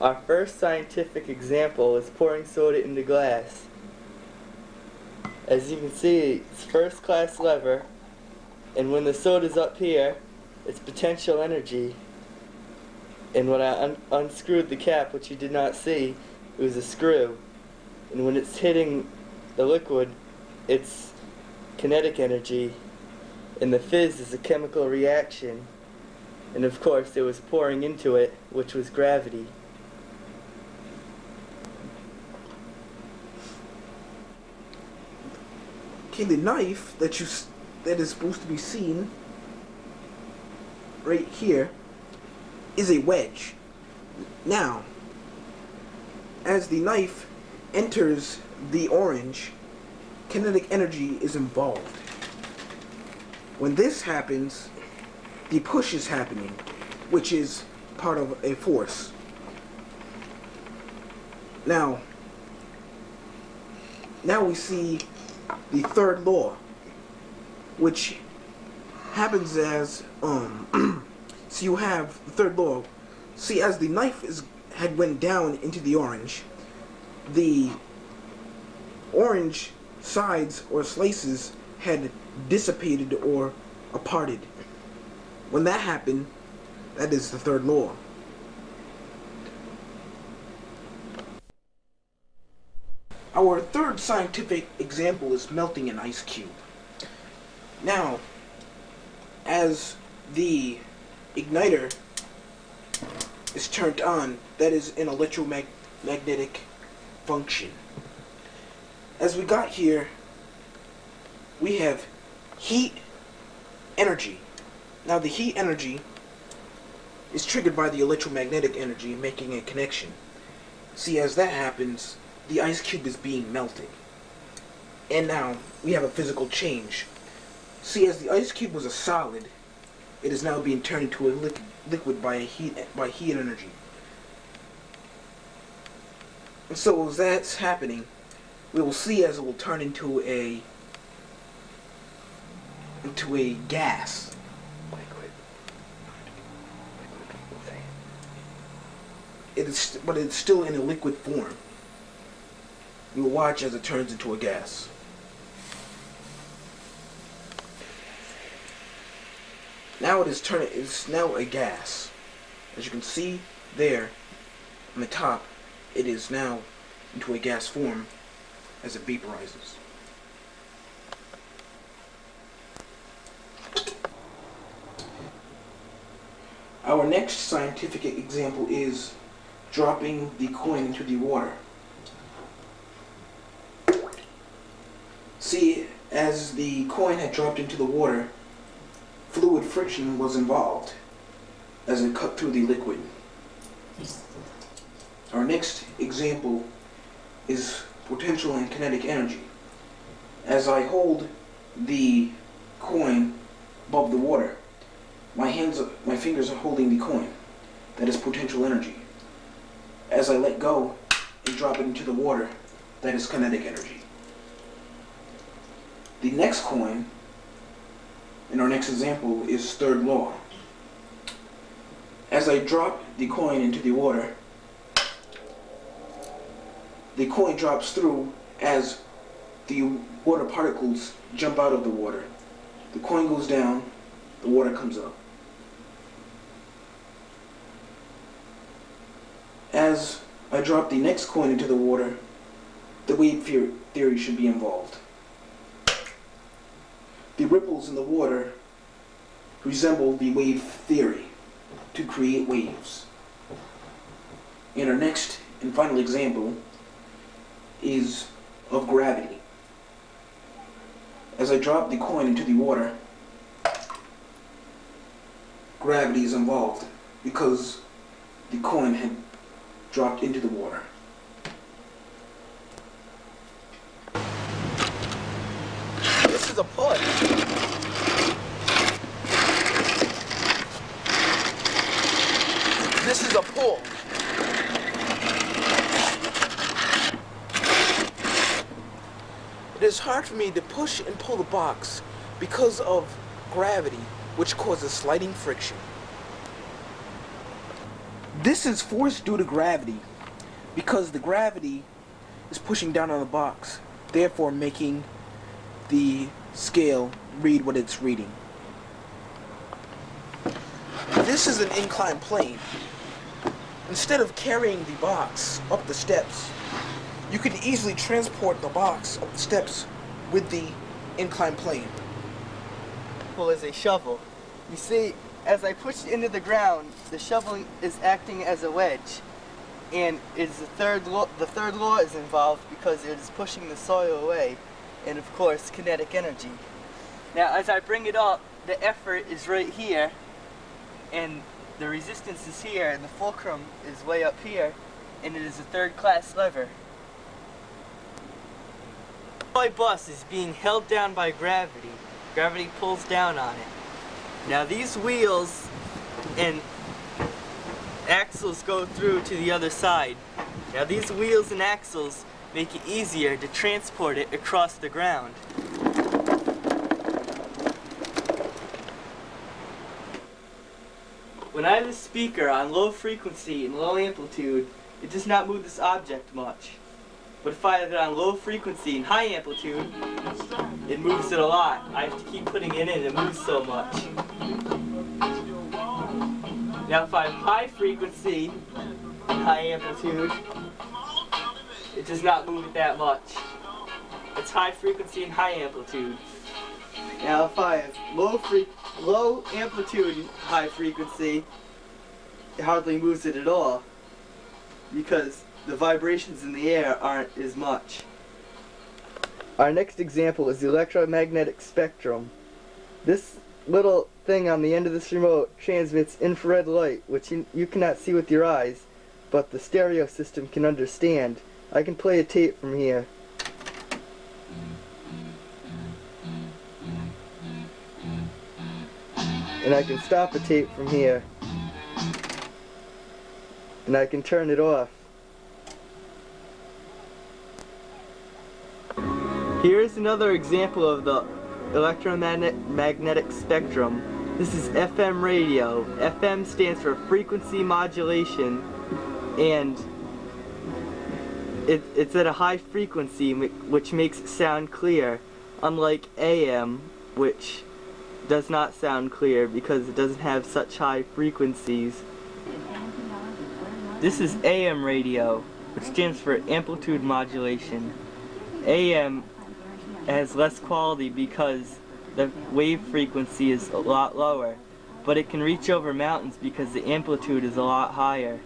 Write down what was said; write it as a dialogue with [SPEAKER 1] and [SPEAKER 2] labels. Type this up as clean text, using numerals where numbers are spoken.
[SPEAKER 1] Our first scientific example is pouring soda into glass. As you can see, it's first class lever, and when the soda's up here, it's potential energy. And when I unscrewed the cap, which you did not see, it was a screw. And when it's hitting the liquid, it's kinetic energy. And the fizz is a chemical reaction. And of course, it was pouring into it, which was gravity.
[SPEAKER 2] Okay, the knife that is supposed to be seen right here is a wedge. Now, as the knife enters the orange, kinetic energy is involved. When this happens, the push is happening, which is part of a force. Now we see the third law, which happens as so you have the third law. See, as the knife had went down into the orange sides or slices had dissipated or aparted. When that happened, that is the third law. Our third scientific example is melting an ice cube. Now, as the igniter is turned on, that is an electromagnetic function. As we got here, we have heat energy. Now the heat energy is triggered by the electromagnetic energy, making a connection. See, as that happens, the ice cube is being melted. And now we have a physical change. See, as the ice cube was a solid, it is now being turned into a liquid by heat energy. And so as that's happening, we will see as it will turn into a gas. But it's still in a liquid form. We will watch as it turns into a gas. Now it's now a gas. As you can see there on the top, it is now into a gas form as it vaporizes. Our next scientific example is dropping the coin into the water. See, as the coin had dropped into the water, fluid friction was involved as it cut through the liquid. Our next example is potential and kinetic energy. As I hold the coin above the water, my fingers are holding the coin. That is potential energy. As I let go and drop it into the water, that is kinetic energy. The next coin in our next example is third law. As I drop the coin into the water, the coin drops through as the water particles jump out of the water. The coin goes down, the water comes up. As I drop the next coin into the water, the wave theory should be involved. The ripples in the water resemble the wave theory to create waves. And our next and final example is of gravity. As I drop the coin into the water, gravity is involved because the coin had dropped into the water.
[SPEAKER 1] This is a push. This is a pull. It is hard for me to push and pull the box because of gravity, which causes sliding friction.
[SPEAKER 2] This is force due to gravity, because the gravity is pushing down on the box, therefore making the scale read what it's reading. This is an inclined plane. Instead of carrying the box up the steps, you can easily transport the box up the steps with the inclined plane.
[SPEAKER 1] Is a shovel. You see, as I push it into the ground, the shovel is acting as a wedge, and it's the third law is involved because it is pushing the soil away, and of course kinetic energy. Now as I bring it up, the effort is right here, and the resistance is here, and the fulcrum is way up here, and it is a third-class lever. My bus is being held down by gravity. Gravity pulls down on it. Now these wheels and axles go through to the other side. Now these wheels and axles make it easier to transport it across the ground. When I have a speaker on low frequency and low amplitude, it does not move this object much. But if I have it on low frequency and high amplitude, it moves it a lot. I have to keep putting it in, it moves so much. Now if I have high frequency and high amplitude, it does not move it that much. It's high frequency and high amplitude. Now if I have low amplitude and high frequency, it hardly moves it at all, because the vibrations in the air aren't as much. Our next example is the electromagnetic spectrum. This little thing on the end of this remote transmits infrared light, which you cannot see with your eyes, but the stereo system can understand. I can play a tape from here. And I can stop a tape from here. And I can turn it off. Here's another example of the electromagnetic spectrum. This is FM radio. FM stands for frequency modulation, and it's at a high frequency, which makes it sound clear, unlike AM, which does not sound clear because it doesn't have such high frequencies. This is AM radio, which stands for amplitude modulation. AM has less quality because the wave frequency is a lot lower, but it can reach over mountains because the amplitude is a lot higher.